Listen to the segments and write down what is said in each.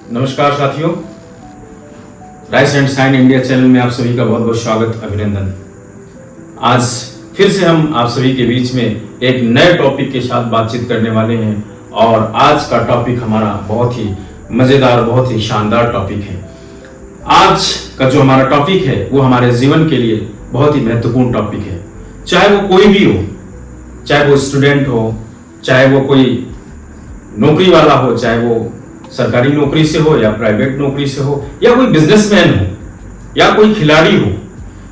नमस्कार साथियों, rise and shine India channel में आप सभी का बहुत बहुत स्वागत, अभिनंदन। आज फिर से हम आप सभी के बीच में एक नए टॉपिक के साथ बातचीत करने वाले हैं और आज का टॉपिक हमारा बहुत ही मजेदार, बहुत ही शानदार टॉपिक है। आज का जो हमारा टॉपिक है वो हमारे जीवन के लिए बहुत ही महत्वपूर्ण टॉपिक है। चाहे वो कोई भी हो, चाहे वो स्टूडेंट हो, चाहे वो कोई नौकरी वाला हो, चाहे वो सरकारी नौकरी से हो या प्राइवेट नौकरी से हो, या कोई बिजनेसमैन हो या कोई खिलाड़ी हो,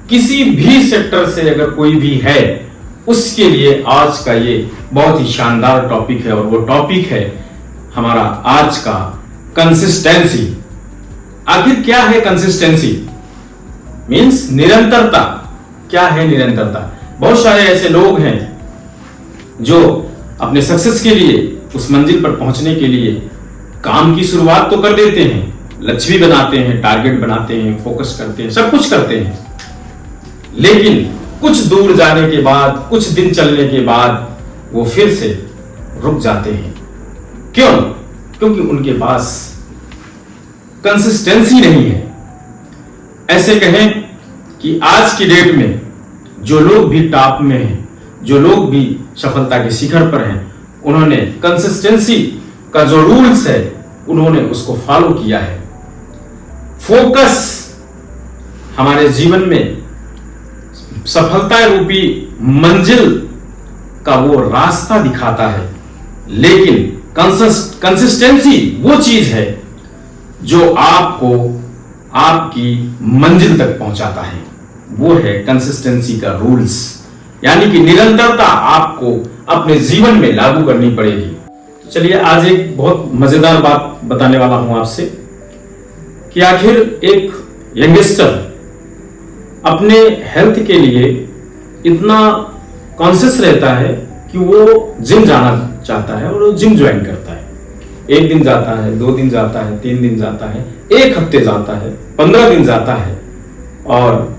किसी भी सेक्टर से अगर कोई भी है, उसके लिए आज का ये बहुत ही शानदार टॉपिक है। और वो टॉपिक है हमारा आज का कंसिस्टेंसी। आखिर क्या है कंसिस्टेंसी? मीन्स निरंतरता। क्या है निरंतरता? बहुत सारे ऐसे लोग हैं जो अपने सक्सेस के लिए, उस मंजिल पर पहुंचने के लिए काम की शुरुआत तो कर देते हैं, लक्ष्य भी बनाते हैं, टारगेट बनाते हैं, फोकस करते हैं, सब कुछ करते हैं, लेकिन कुछ दूर जाने के बाद, कुछ दिन चलने के बाद वो फिर से रुक जाते हैं। क्यों? क्योंकि उनके पास कंसिस्टेंसी नहीं है। ऐसे कहें कि आज की डेट में जो लोग भी टॉप में हैं, जो लोग भी सफलता के शिखर पर हैं, उन्होंने कंसिस्टेंसी का जो रूल्स है उन्होंने उसको फॉलो किया है। फोकस हमारे जीवन में सफलता रूपी मंजिल का वो रास्ता दिखाता है, लेकिन कंसिस्टेंसी वो चीज है जो आपको आपकी मंजिल तक पहुंचाता है। वो है कंसिस्टेंसी का रूल्स, यानी कि निरंतरता आपको अपने जीवन में लागू करनी पड़ेगी। तो चलिए आज एक बहुत मजेदार बात बताने वाला हूं आपसे कि आखिर एक यंगस्टर अपने हेल्थ के लिए इतना कॉन्शियस रहता है कि वो जिम जाना चाहता है और वो जिम ज्वाइन करता है। एक दिन जाता है, 2 दिन जाता है, 3 दिन जाता है, 1 हफ्ते जाता है, 15 दिन जाता है और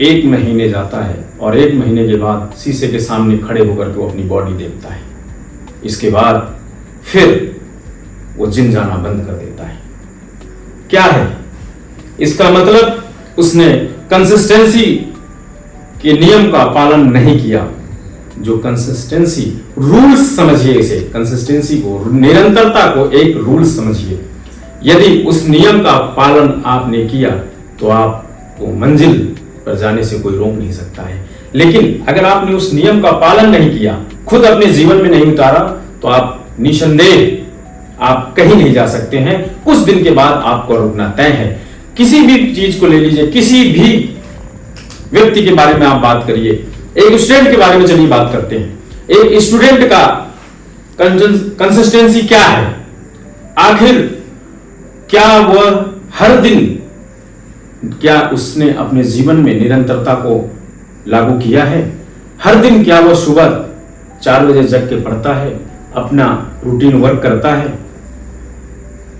1 महीने जाता है, और 1 महीने के बाद शीशे के सामने खड़े होकर के वो अपनी बॉडी देखता है। इसके बाद फिर वो जिम जाना बंद कर देता है। क्या है इसका मतलब? उसने कंसिस्टेंसी के नियम का पालन नहीं किया। जो कंसिस्टेंसी रूल्स समझिए, इसे कंसिस्टेंसी को, निरंतरता को एक रूल्स समझिए। यदि उस नियम का पालन आपने किया तो आपको मंजिल पर जाने से कोई रोक नहीं सकता है। लेकिन अगर आपने उस नियम का पालन नहीं किया, खुद अपने जीवन में नहीं उतारा, तो आप निसंदेह आप कहीं नहीं जा सकते हैं। कुछ दिन के बाद आपको रुकना तय है। किसी भी चीज को ले लीजिए, किसी भी व्यक्ति के बारे में आप बात करिए। एक स्टूडेंट के बारे में चलिए बात करते हैं। एक स्टूडेंट का कंसिस्टेंसी क्या है? आखिर क्या वह हर दिन, क्या उसने अपने जीवन में निरंतरता को लागू किया है? हर दिन क्या वह सुबह 4 बजे जग के पढ़ता है, अपना रूटीन वर्क करता है,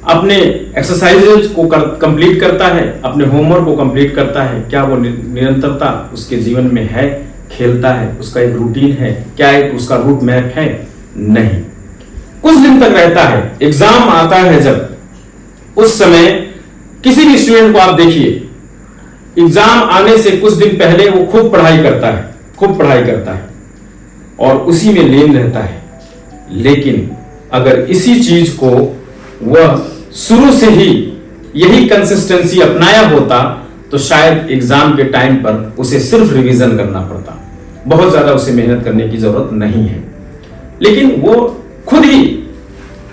अपने एक्सरसाइजेज को कंप्लीट करता है, अपने होमवर्क को कंप्लीट करता है? क्या वो निरंतरता उसके जीवन में है? खेलता है, उसका एक रूटीन है, क्या एक उसका रूट मैप है? नहीं। कुछ दिन तक रहता है, एग्जाम आता है जब, उस समय किसी भी स्टूडेंट को आप देखिए, एग्जाम आने से कुछ दिन पहले वो खूब पढ़ाई करता है, खूब पढ़ाई करता है और उसी में लीन रहता है। लेकिन अगर इसी चीज को वह शुरू से ही यही कंसिस्टेंसी अपनाया होता तो शायद एग्जाम के टाइम पर उसे सिर्फ रिवीजन करना पड़ता, बहुत ज्यादा उसे मेहनत करने की जरूरत नहीं है। लेकिन वो खुद ही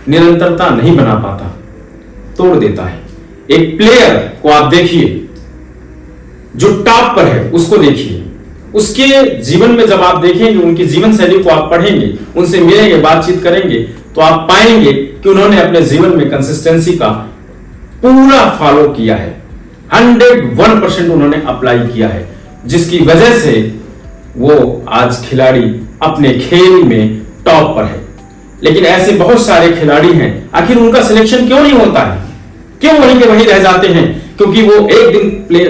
निरंतरता नहीं बना पाता, तोड़ देता है। एक प्लेयर को आप देखिए जो टॉप पर है, उसको देखिए, उसके जीवन में जब आप देखेंगे, उनकी जीवन शैली को आप पढ़ेंगे, उनसे मिलेंगे, बातचीत करेंगे, तो आप पाएंगे कि उन्होंने अपने जीवन में कंसिस्टेंसी का पूरा फॉलो किया है। 101% उन्होंने अप्लाई किया है, जिसकी वजह से वो आज खिलाड़ी अपने खेल में टॉप पर है। लेकिन ऐसे बहुत सारे खिलाड़ी हैं, आखिर उनका सिलेक्शन क्यों नहीं होता है? क्यों वहीं के वहीं रह जाते हैं? क्योंकि वो 1 दिन प्ले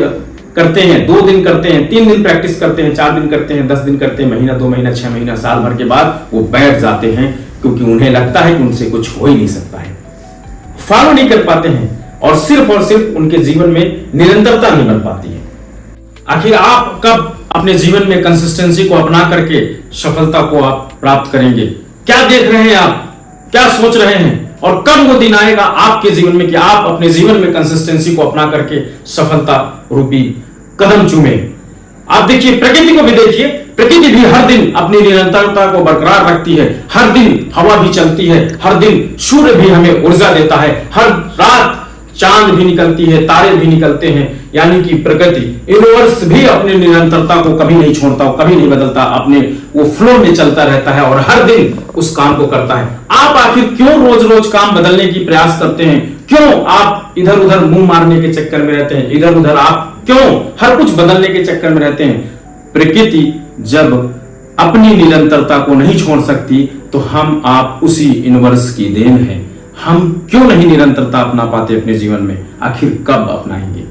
करते हैं, 2 दिन करते हैं, 3 दिन प्रैक्टिस करते हैं, 4 दिन करते हैं, 10 दिन करते हैं, महीना, 2 महीना, 6 महीना, साल भर के बाद वो बैठ जाते हैं, क्योंकि उन्हें लगता है कि उनसे कुछ हो ही नहीं सकता है। फॉलो नहीं कर पाते हैं। और सिर्फ उनके जीवन में निरंतरता नहीं बन पाती है। आखिर आप कब अपने जीवन में कंसिस्टेंसी को अपना करके सफलता को आप प्राप्त करेंगे? क्या देख रहे हैं आप, क्या सोच रहे हैं, और कब वो दिन आएगा आपके जीवन में कि आप अपने जीवन में कंसिस्टेंसी को अपना करके सफलता रूपी कदम चूमे? आप देखिए, प्रकृति को भी देखिए, प्रकृति भी हर दिन अपनी निरंतरता को बरकरार रखती है। हर दिन हवा भी चलती है, हर दिन सूर्य भी हमें ऊर्जा देता है, हर रात चांद भी निकलती है, तारे भी निकलते हैं। यानी कि प्रकृति, यूनिवर्स भी अपनी निरंतरता को कभी नहीं छोड़ता, कभी नहीं बदलता, अपने वो फ्लो में चलता रहता है और हर दिन उस काम को करता है। आप आखिर क्यों रोज रोज काम बदलने की प्रयास करते हैं? क्यों आप इधर उधर मुंह मारने के चक्कर में रहते हैं? इधर उधर आप क्यों हर कुछ बदलने के चक्कर में रहते हैं? प्रकृति जब अपनी निरंतरता को नहीं छोड़ सकती तो हम आप उसी यूनिवर्स की देन है। हम क्यों नहीं निरंतरता अपना पाते अपने जीवन में? आखिर कब अपनाएंगे?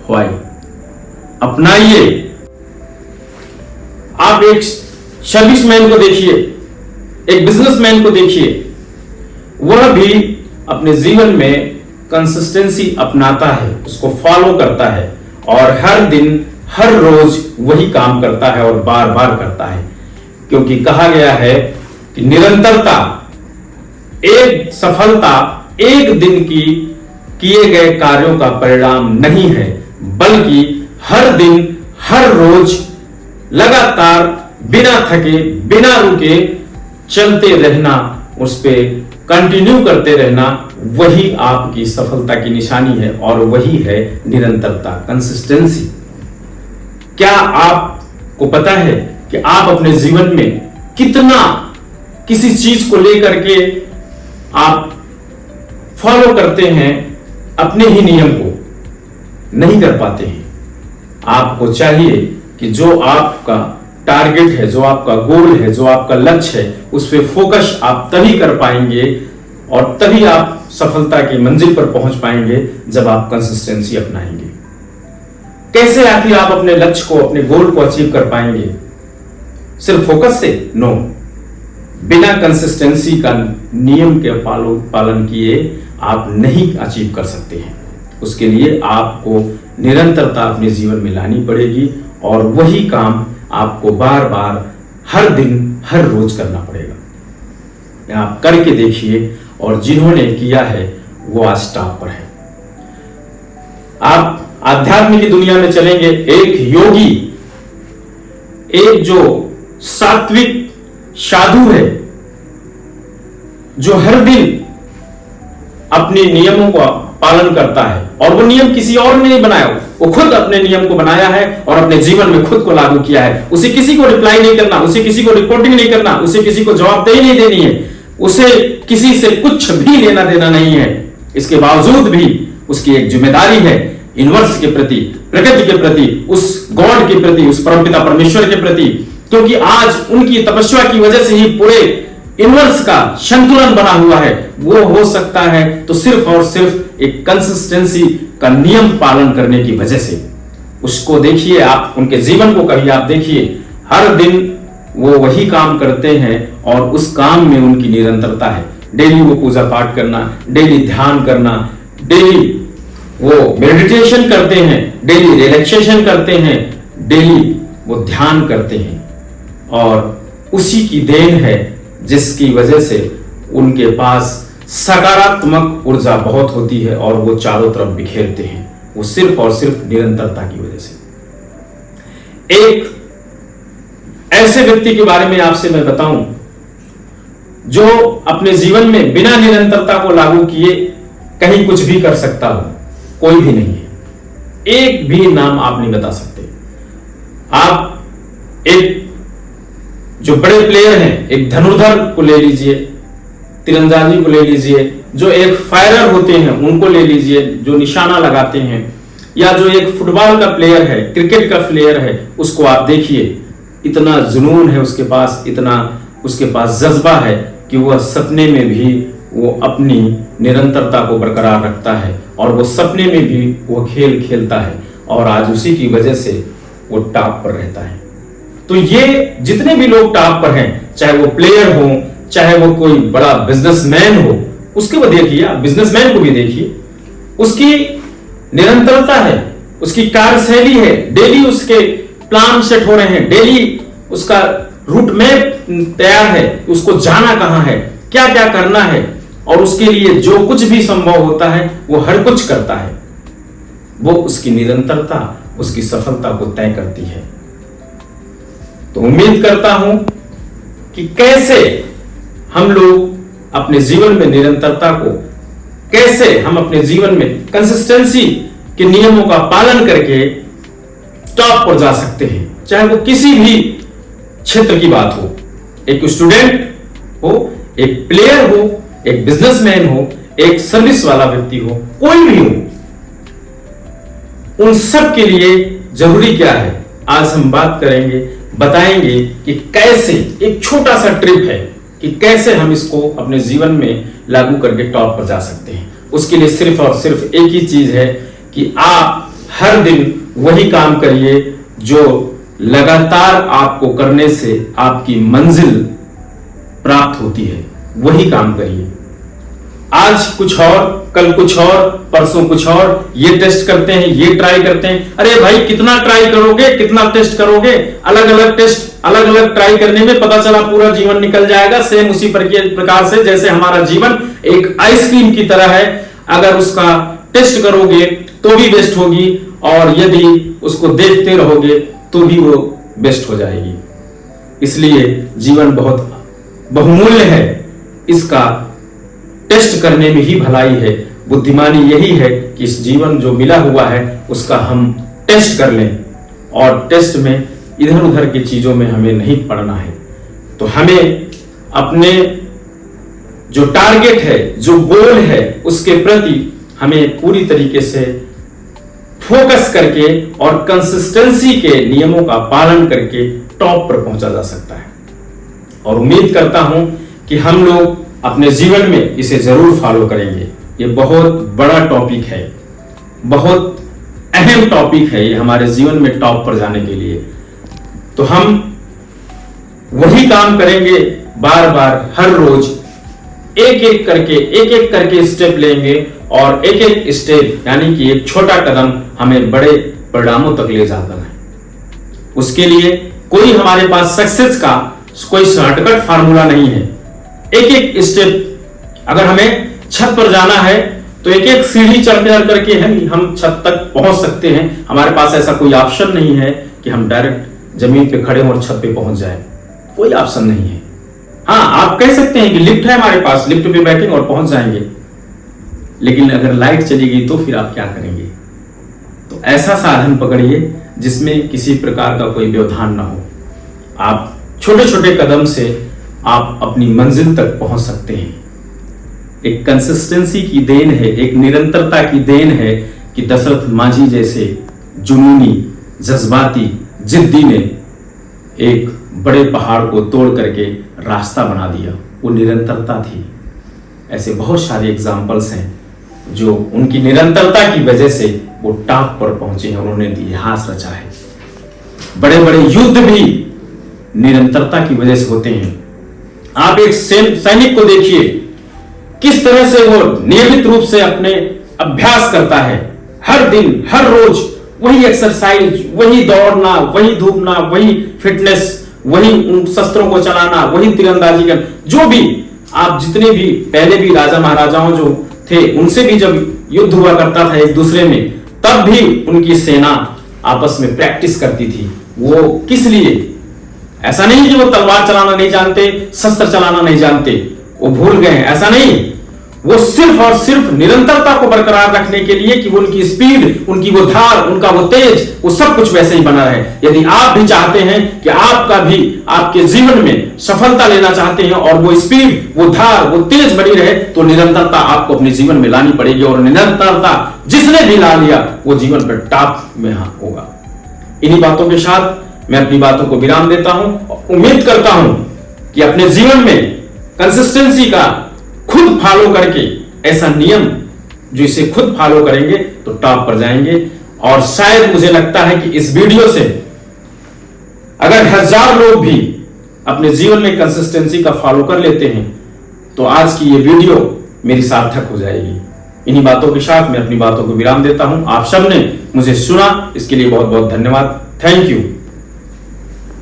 व्हाई? अपनाइए। आप एक सर्विसमैन को देखिए, एक बिजनेसमैन को देखिए, वह भी अपने जीवन में कंसिस्टेंसी अपनाता है, उसको फॉलो करता है और हर दिन हर रोज वही काम करता है और बार बार करता है। क्योंकि कहा गया है कि निरंतरता, एक सफलता एक दिन की किए गए कार्यों का परिणाम नहीं है, बल्कि हर दिन हर रोज लगातार बिना थके बिना रुके चलते रहना, उस पे कंटिन्यू करते रहना, वही आपकी सफलता की निशानी है और वही है निरंतरता, कंसिस्टेंसी। क्या आपको पता है कि आप अपने जीवन में कितना किसी चीज को लेकर के आप फॉलो करते हैं, अपने ही नियम को नहीं कर पाते हैं? आपको चाहिए कि जो आपका टारगेट है, जो आपका गोल है, जो आपका लक्ष्य है, उस पर फोकस आप तभी कर पाएंगे और तभी आप सफलता की मंजिल पर पहुंच पाएंगे जब आप कंसिस्टेंसी अपनाएंगे। कैसे आखिर आप अपने लक्ष्य को, अपने गोल को अचीव कर पाएंगे? सिर्फ फोकस से? नो। बिना कंसिस्टेंसी का नियम के पालन किए आप नहीं अचीव कर सकते हैं। उसके लिए आपको निरंतरता अपने जीवन में लानी पड़ेगी और वही काम आपको बार बार हर दिन हर रोज करना पड़ेगा। आप करके देखिए और जिन्होंने किया है वो आज टॉप पर है। आप आध्यात्म की दुनिया में चलेंगे, एक योगी, एक जो सात्विक साधु है, जो हर दिन अपने नियमों का पालन करता है, और वो नियम किसी और ने नहीं बनाया, वो खुद अपने नियम को बनाया है और अपने जीवन में खुद को लागू किया है। उसे किसी को रिप्लाई नहीं करना, उसे किसी को रिपोर्टिंग नहीं करना, उसे किसी को जवाबदेही नहीं देनी है, उसे किसी से कुछ भी लेना देना नहीं है। इसके बावजूद भी उसकी एक जिम्मेदारी है यूनिवर्स के प्रति, प्रकृति के प्रति, उस गॉड के प्रति, उस परमपिता परमेश्वर के प्रति, क्योंकि आज उनकी तपस्या की वजह से ही पूरे यूनिवर्स का संतुलन बना हुआ है। वो हो सकता है तो सिर्फ और सिर्फ एक कंसिस्टेंसी का नियम पालन करने की वजह से। उसको देखिए आप, उनके जीवन को कभी आप देखिए, हर दिन वो वही काम करते हैं और उस काम में उनकी निरंतरता है। डेली वो पूजा पाठ करना, डेली ध्यान करना, डेली वो मेडिटेशन करते हैं, डेली रिलैक्सेशन करते हैं, डेली वो ध्यान करते हैं, और उसी की देन है जिसकी वजह से उनके पास सकारात्मक ऊर्जा बहुत होती है और वो चारों तरफ बिखेरते हैं। वो सिर्फ और सिर्फ निरंतरता की वजह से। एक ऐसे व्यक्ति के बारे में आपसे मैं बताऊं जो अपने जीवन में बिना निरंतरता को लागू किए कहीं कुछ भी कर सकता हो, कोई भी नहीं है। एक भी नाम आप नहीं बता सकते। आप एक जो बड़े प्लेयर हैं, एक धनुर्धर को ले लीजिए, तीरंदाजी को ले लीजिए, जो एक फायरर होते हैं उनको ले लीजिए, जो निशाना लगाते हैं, या जो एक फुटबॉल का प्लेयर है, क्रिकेट का प्लेयर है, उसको आप देखिए, इतना जुनून है उसके पास, इतना उसके पास जज्बा है कि वह सपने में भी वो अपनी निरंतरता को बरकरार रखता है और वो सपने में भी वो खेल खेलता है और आज उसी की वजह से वो टॉप पर रहता है। तो ये जितने भी लोग टॉप पर हैं, चाहे वो प्लेयर हो, चाहे वो कोई बड़ा बिजनेसमैन हो, उसके वो देखिए, आप बिजनेसमैन को भी देखिए, उसकी निरंतरता है, उसकी कार्यशैली है, डेली उसके प्लान सेट हो रहे हैं, डेली उसका रूट मैप तैयार है, उसको जाना कहां है, क्या क्या करना है, और उसके लिए जो कुछ भी संभव होता है वो हर कुछ करता है। वो उसकी निरंतरता उसकी सफलता को तय करती है। तो उम्मीद करता हूं कि कैसे हम लोग अपने जीवन में निरंतरता को, कैसे हम अपने जीवन में कंसिस्टेंसी के नियमों का पालन करके टॉप पर जा सकते हैं, चाहे वो किसी भी क्षेत्र की बात हो, एक स्टूडेंट हो, एक प्लेयर हो, एक बिजनेसमैन हो, एक सर्विस वाला व्यक्ति हो, कोई भी हो, उन सब के लिए जरूरी क्या है, आज हम बात करेंगे, बताएंगे कि कैसे एक छोटा सा ट्रिप है कि कैसे हम इसको अपने जीवन में लागू करके टॉप पर जा सकते हैं। उसके लिए सिर्फ और सिर्फ एक ही चीज है कि आप हर दिन वही काम करिए जो लगातार आपको करने से आपकी मंजिल प्राप्त होती है, वही काम करिए। आज कुछ और, कल कुछ और, परसों कुछ और, ये टेस्ट करते हैं, ये ट्राई करते हैं। अरे भाई कितना ट्राई करोगे, कितना टेस्ट करोगे? अलग अलग टेस्ट, अलग अलग ट्राई करने में पता चला पूरा जीवन निकल जाएगा। सेम उसी प्रकार से जैसे हमारा जीवन एक आइसक्रीम की तरह है, अगर उसका टेस्ट करोगे तो भी बेस्ट होगी, और यदि उसको देखते रहोगे तो भी वो बेस्ट हो जाएगी। इसलिए जीवन बहुत बहुमूल्य है, इसका टेस्ट करने में ही भलाई है। बुद्धिमानी यही है कि इस जीवन जो मिला हुआ है उसका हम टेस्ट कर लें, और टेस्ट में इधर उधर की चीजों में हमें नहीं पड़ना है। तो हमें अपने जो टारगेट है, जो गोल है, उसके प्रति हमें पूरी तरीके से फोकस करके और कंसिस्टेंसी के नियमों का पालन करके टॉप पर पहुंचा जा सकता है। और उम्मीद करता हूं कि हम लोग अपने जीवन में इसे जरूर फॉलो करेंगे। ये बहुत बड़ा टॉपिक है, बहुत अहम टॉपिक है ये हमारे जीवन में टॉप पर जाने के लिए। तो हम वही काम करेंगे बार बार, हर रोज एक एक करके स्टेप लेंगे, और एक एक स्टेप यानी कि एक छोटा कदम हमें बड़े परिणामों तक ले जाता है। उसके लिए कोई हमारे पास सक्सेस का कोई शॉर्टकट फार्मूला नहीं है। एक एक स्टेप, अगर हमें छत पर जाना है तो एक एक सीढ़ी चढ़ करके हम छत तक पहुंच सकते हैं। हमारे पास ऐसा कोई ऑप्शन नहीं है कि हम डायरेक्ट जमीन पे खड़े और छत पे पहुंच जाए, कोई ऑप्शन नहीं है। हाँ, आप कह सकते हैं कि लिफ्ट है हमारे पास, लिफ्ट पे बैठेंगे और पहुंच जाएंगे, लेकिन अगर लाइट चली गई तो फिर आप क्या करेंगे? तो ऐसा साधन पकड़िए जिसमें किसी प्रकार का कोई व्यवधान ना हो। आप छोटे छोटे कदम से आप अपनी मंजिल तक पहुंच सकते हैं। एक कंसिस्टेंसी की देन है, एक निरंतरता की देन है कि दशरथ मांझी जैसे जुनूनी, जज्बाती, जिद्दी ने एक बड़े पहाड़ को तोड़ करके रास्ता बना दिया। वो निरंतरता थी। ऐसे बहुत सारे एग्जाम्पल्स हैं जो उनकी निरंतरता की वजह से वो टॉप पर पहुंचे हैं, उन्होंने इतिहास रचा है। बड़े बड़े युद्ध भी निरंतरता की वजह से होते हैं। आप एक सैनिक को देखिए, किस तरह से वो नियमित रूप से अपने अभ्यास करता है, हर दिन हर रोज वही एक्सरसाइज, वही दौड़ना, वही धूपना, वही फिटनेस, वही उन शस्त्रों को चलाना, वही तीरंदाजी करना, जो भी आप जितने भी पहले भी राजा महाराजाओं जो थे उनसे भी जब युद्ध हुआ करता था एक दूसरे में, तब भी उनकी सेना आपस में प्रैक्टिस करती थी। वो किस लिए? ऐसा नहीं कि वो तलवार चलाना नहीं जानते, शस्त्र चलाना नहीं जानते, वो भूल गए, ऐसा नहीं। वो सिर्फ और सिर्फ निरंतरता को बरकरार रखने के लिए कि उनकी स्पीड, उनकी वो धार, उनका वो तेज, वो सब कुछ वैसे ही बना रहे। यदि आप भी चाहते हैं कि आपका भी आपके जीवन में सफलता लेना चाहते हैं और वो स्पीड, वो धार, वो तेज बनी रहे, तो निरंतरता आपको अपने जीवन में लानी पड़ेगी। और निरंतरता जिसने भी ला लिया वो जीवन पर टॉप में होगा। इन्हीं बातों के साथ मैं अपनी बातों को विराम देता हूं। उम्मीद करता हूं कि अपने जीवन में कंसिस्टेंसी का खुद फॉलो करके, ऐसा नियम जो इसे खुद फॉलो करेंगे तो टॉप पर जाएंगे। और शायद मुझे लगता है कि इस वीडियो से अगर 1000 लोग भी अपने जीवन में कंसिस्टेंसी का फॉलो कर लेते हैं तो आज की ये वीडियो मेरी सार्थक हो जाएगी। इन्हीं बातों के साथ मैं अपनी बातों को विराम देता हूं। आप सबने मुझे सुना, इसके लिए बहुत बहुत धन्यवाद। Thank you.